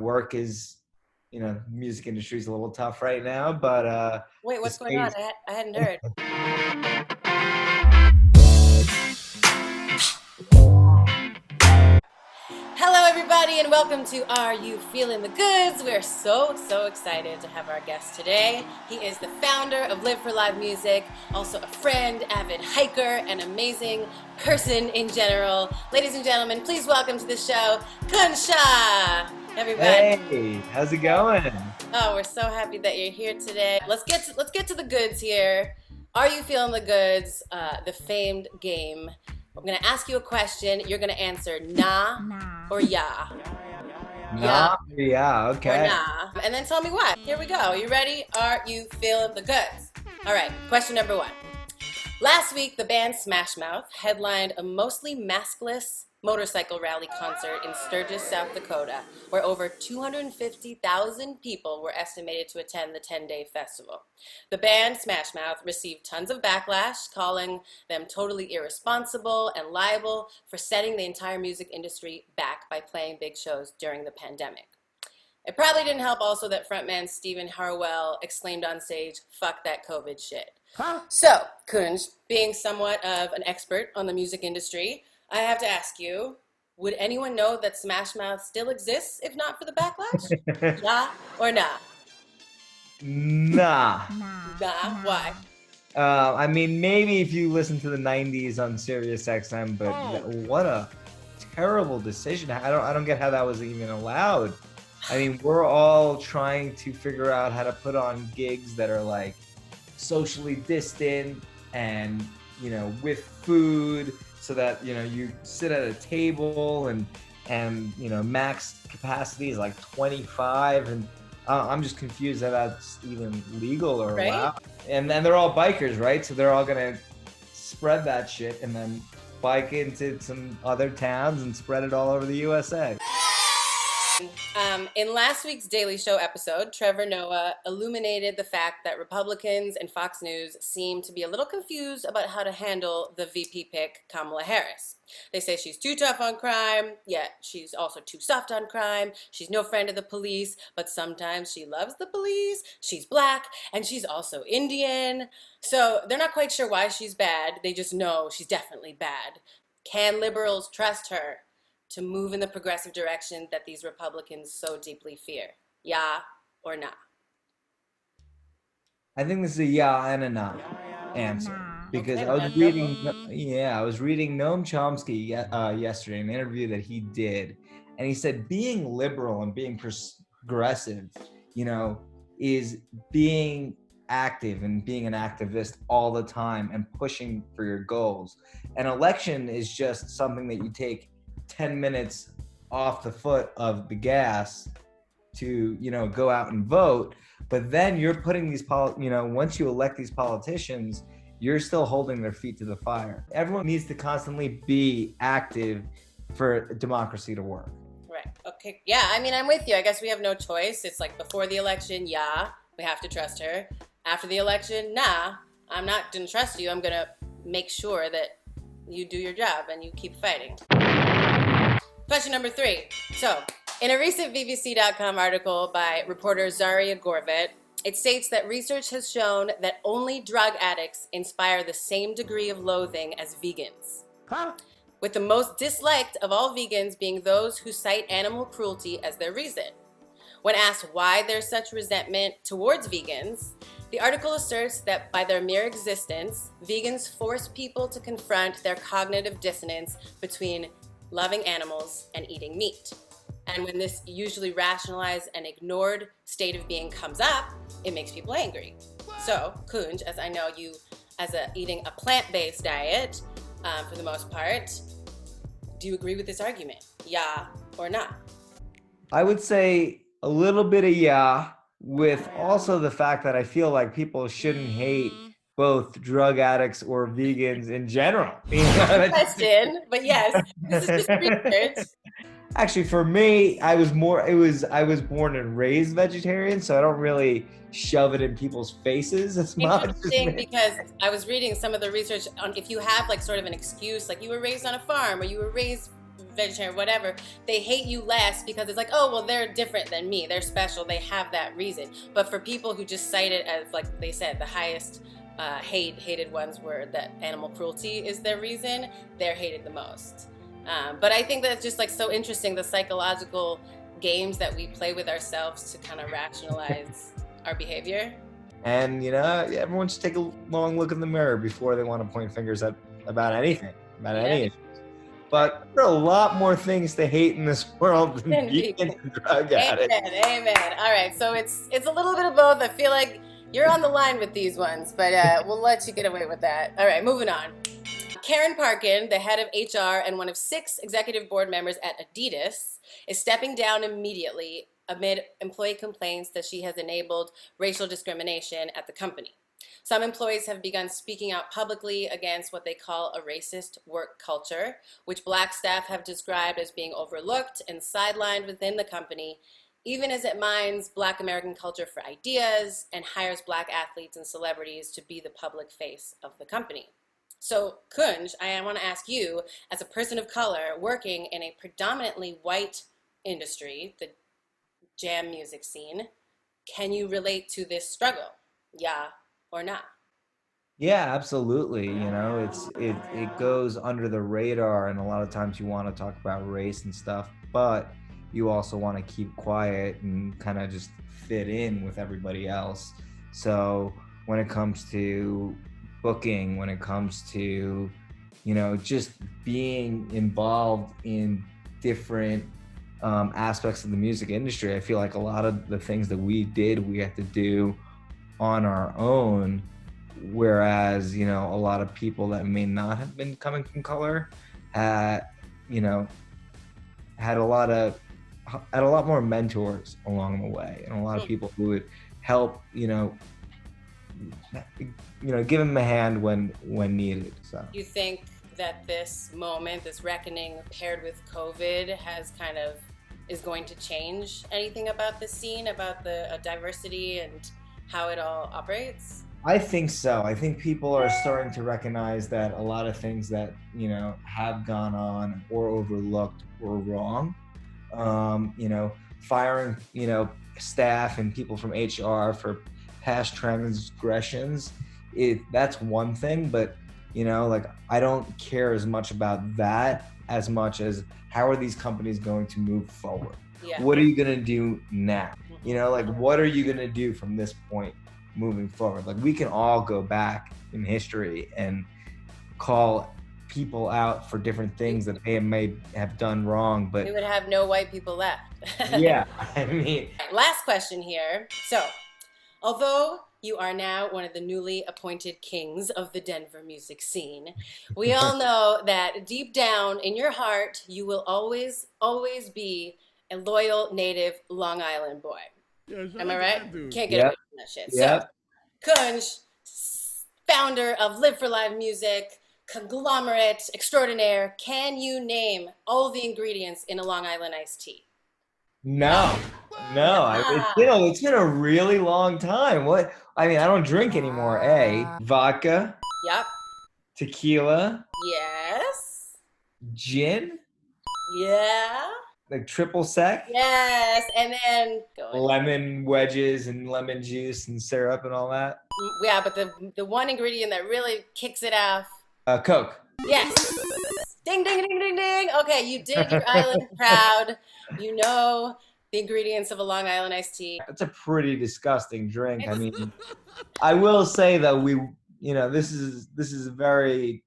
Work is, music industry is a little tough right now, but Wait, the what's going on? space. I hadn't heard. Hello, everybody, and welcome to Are You Feeling the Goods? We're so excited to have our guest today. He is the founder of Live for Live Music, also a friend, avid hiker, an amazing person in general. Ladies and gentlemen, please welcome to the show, Kunj Shah, everybody. Hey, how's it going? Oh, we're so happy that you're here today. Let's get to the goods here. Are you feeling the goods? The famed game. I'm gonna ask you a question. You're gonna answer nah, or yeah. Yeah Nah, yeah, or okay. nah. And then tell me why. Here we go. You ready? Are you feeling the goods? All right, question number one. Last week, the band Smash Mouth headlined a mostly maskless motorcycle rally concert in Sturgis, South Dakota, where over 250,000 people were estimated to attend the 10-day festival. The band Smash Mouth received tons of backlash, calling them totally irresponsible and liable for setting the entire music industry back by playing big shows during the pandemic. It probably didn't help also that frontman Stephen Harwell exclaimed on stage, "Fuck that COVID shit." Huh? So, Kunj, being somewhat of an expert on the music industry, I have to ask you, would anyone know that Smash Mouth still exists if not for the backlash? Yeah or nah? Nah. Nah, why? I mean, maybe if you listen to the '90s on Sirius XM, but what a terrible decision. I don't get how that was even allowed. I mean, we're all trying to figure out how to put on gigs that are like socially distant and, with food so that, you sit at a table and max capacity is like 25, and I'm just confused that that's even legal or Right? allowed. And then they're all bikers, right? So they're all gonna spread that shit and then bike into some other towns and spread it all over the USA. In last week's Daily Show episode, Trevor Noah illuminated the fact that Republicans and Fox News seem to be a little confused about how to handle the VP pick, Kamala Harris. They say she's too tough on crime, yet she's also too soft on crime. She's no friend of the police, but sometimes she loves the police. She's black, and she's also Indian. So they're not quite sure why she's bad. They just know she's definitely bad. Can liberals trust her to move in the progressive direction that these Republicans so deeply fear? Yeah or nah? I think this is a yeah and a nah answer because Okay, I was reading, random. I was reading Noam Chomsky yesterday, an interview that he did, and he said being liberal and being progressive, is being active and being an activist all the time and pushing for your goals. An election is just something that you take 10 minutes off the foot of the gas to, go out and vote. But then you're putting these, once you elect these politicians, you're still holding their feet to the fire. Everyone needs to constantly be active for democracy to work. Right. Okay. Yeah, I mean, I'm with you. I guess we have no choice. It's like before the election, yeah, we have to trust her. After the election, nah, I'm not going to trust you. I'm going to make sure that you do your job and you keep fighting. Question number 3. So, in a recent BBC.com article by reporter Zaria Gorvet, it states that research has shown that only drug addicts inspire the same degree of loathing as vegans. Huh? With the most disliked of all vegans being those who cite animal cruelty as their reason. When asked why there's such resentment towards vegans, the article asserts that by their mere existence, vegans force people to confront their cognitive dissonance between loving animals and eating meat. And when this usually rationalized and ignored state of being comes up, it makes people angry. So, Kunj, as I know you eating a plant-based diet, for the most part, do you agree with this argument? Yeah or not? I would say a little bit of yeah, with also the fact that I feel like people shouldn't hate both drug addicts or vegans in general. Question, but yes, this is just research. Actually, for me, I was born and raised vegetarian, so I don't really shove it in people's faces as much. Interesting, because I was reading some of the research on if you have like sort of an excuse, like you were raised on a farm or you were raised vegetarian, whatever, they hate you less because it's like, oh, well, they're different than me. They're special. They have that reason. But for people who just cite it as, like they said, the highest hated ones were that animal cruelty is their reason, they're hated the most. But I think that's just like so interesting, the psychological games that we play with ourselves to kind of rationalize our behavior. And everyone should take a long look in the mirror before they want to point fingers at about anything, any issues. But there are a lot more things to hate in this world than being a drug addict. Amen. All right, so it's a little bit of both. I feel like you're on the line with these ones, but we'll let you get away with that. All right, moving on. Karen Parkin, the head of HR and one of 6 executive board members at Adidas, is stepping down immediately amid employee complaints that she has enabled racial discrimination at the company. Some employees have begun speaking out publicly against what they call a racist work culture, which Black staff have described as being overlooked and sidelined within the company, even as it mines Black American culture for ideas and hires Black athletes and celebrities to be the public face of the company. So, Kunj, I want to ask you, as a person of color working in a predominantly white industry, the jam music scene, can you relate to this struggle? Yeah or not? Yeah, absolutely. It goes under the radar, and a lot of times you want to talk about race and stuff, but you also want to keep quiet and kind of just fit in with everybody else. So when it comes to booking, when it comes to just being involved in different aspects of the music industry, I feel like a lot of the things that we had to do on our own, whereas a lot of people that may not have been coming from color had a lot more mentors along the way, and a lot of people who would help give them a hand when needed. So you think that this moment, this reckoning paired with COVID is going to change anything about the scene, about the diversity and how it all operates? I think so. I think people are starting to recognize that a lot of things that have gone on or overlooked were wrong. Firing staff and people from HR for past transgressions, that's one thing, but I don't care as much about that as much as how are these companies going to move forward? Yeah. What are you going to do now? What are you going to do from this point moving forward? Like, we can all go back in history and call people out for different things that they may have done wrong, but we would have no white people left. Yeah, I mean. Last question here. So, although you are now one of the newly appointed kings of the Denver music scene, we all know that deep down in your heart, you will always, always be a loyal native Long Island boy. Am I right? Can't get away from that shit. Yep. So, Kunj, founder of Live for Live Music, conglomerate extraordinaire, can you name all the ingredients in a Long Island iced tea? No. It's been a really long time. I don't drink anymore. Vodka. Yep. Tequila. Yes. Gin. Yeah. Like triple sec. Yes. And then lemon wedges and lemon juice and syrup and all that. Yeah, but the one ingredient that really kicks it off. Coke. Yes. Ding, ding, ding, ding, ding. Okay, you did your island proud. You know the ingredients of a Long Island iced tea. It's a pretty disgusting drink. I mean, I will say that this is very,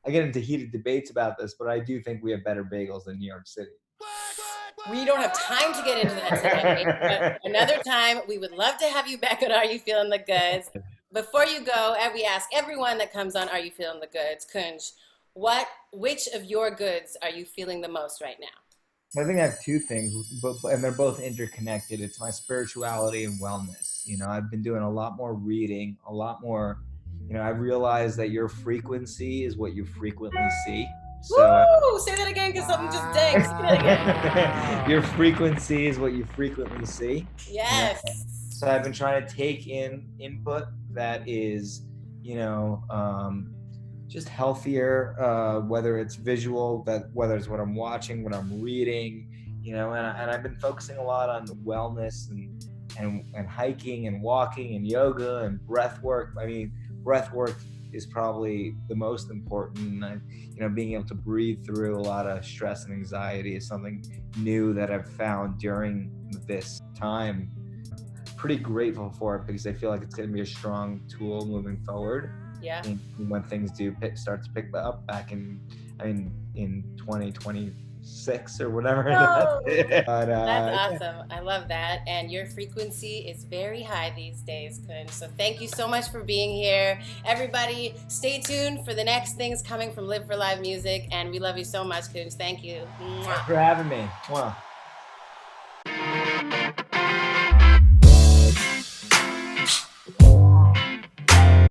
I get into heated debates about this, but I do think we have better bagels than New York City. We don't have time to get into that today, but another time we would love to have you back on Are You Feeling the Goods? Before you go, we ask everyone that comes on Are You Feeling the Goods? Kunj, which of your goods are you feeling the most right now? I think I have two things, and they're both interconnected. It's my spirituality and wellness. I've been doing a lot more reading, a lot more, I realized that your frequency is what you frequently see. So, woo! Say that again, because something just dang. Say that again. Your frequency is what you frequently see. Yes. So I've been trying to take in input that is, just healthier, whether it's visual, whether it's what I'm watching, what I'm reading, and I've been focusing a lot on wellness and hiking and walking and yoga and breath work. I mean, breath work is probably the most important. Being able to breathe through a lot of stress and anxiety is something new that I've found during this time. Pretty grateful for it because I feel like it's going to be a strong tool moving forward. Yeah. When things do start to pick up back in 2026 or whatever. Oh, But, that's awesome. I love that. And your frequency is very high these days, Kunj. So thank you so much for being here. Everybody, stay tuned for the next things coming from Live for Live Music. And we love you so much, Kunj. Thank you. Thanks for having me. Mwah.